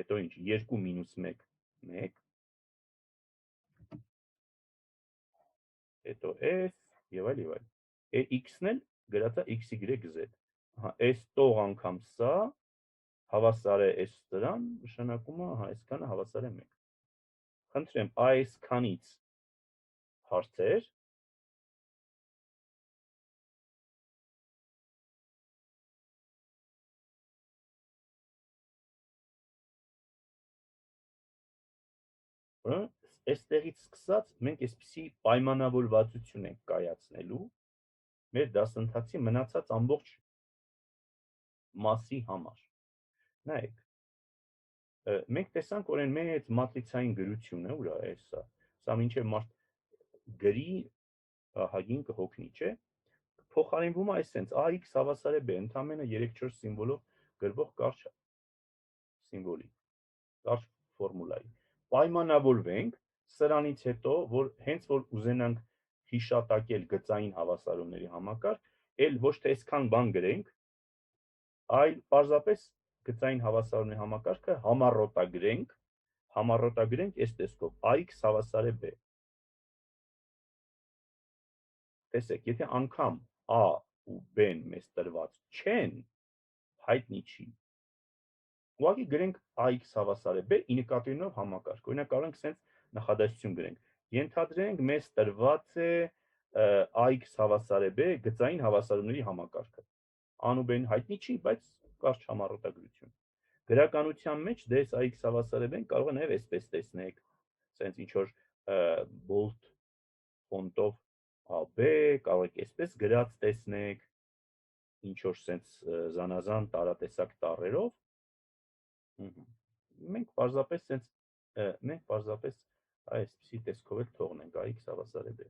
հետո ինչ 2 մինուս 1 1 հետո s եւ այլ եւ այլ x-ն էլ գրած է xy z ահա s տող անգամ սա հավասար է s դրան նշանակում է ահա այսքանը հավասար է 1 խնդրեմ այսքանից հարցեր Այստեղից սկսած մենք այսպիսի պայմանավորվածություն ենք կայացնելու մեր դասընթացի մնացած ամբողջ մասի համար։ Նայեք, մենք տեսանք, որ այն մեր մատրիցային գրությունը, ուր է սա, սա մինչև մարդ գրի հագին կհոգնի, չէ, փոխարինվում է այսենց AX հավասար է B, ընդամենը 3-4 սիմվոլով գրվող կարճ սիմվոլի, կարճ ֆորմուլայի։ Պայմանավորվենք սրանից հետո, որ հենց որ ուզենանք հիշատակել գծային հավասարումների համակարգ, էլ ոչ թե այսքան բան գրենք, այլ պարզապես գծային հավասարումների համակարգը համառոտագրենք այս տեսքով AX հավասար է B։ Տեսեք, եթե անգամ A ու B-ն մեզ տրված չեն, հայտնի չի։ Ուղղակի գրենք AX հավասար է B, ի նկատի ունենալով համակարգ։ Օրինակ կարող ենք սենց նախադասություն գրենք։ Ենթադրենք մեզ տրված է AX հավասար է B գծային հավասարումների համակարգը։ A-ն ու B-ն հայտնի չի, բայց կարճ համառոտագրություն։ Գրականության մեջ դες AX հավասար է B-ն կարող է նաև այսպես տեսնեք, սենց ինչ որ bold ֆոնտով AB, կարող եք այսպես գրած տեսնեք, ինչ որ սենց զանազան տարատեսակ տառերով մենք պարզապես այսպիսի տեսքով էլ թողնենք AX հավասար է B։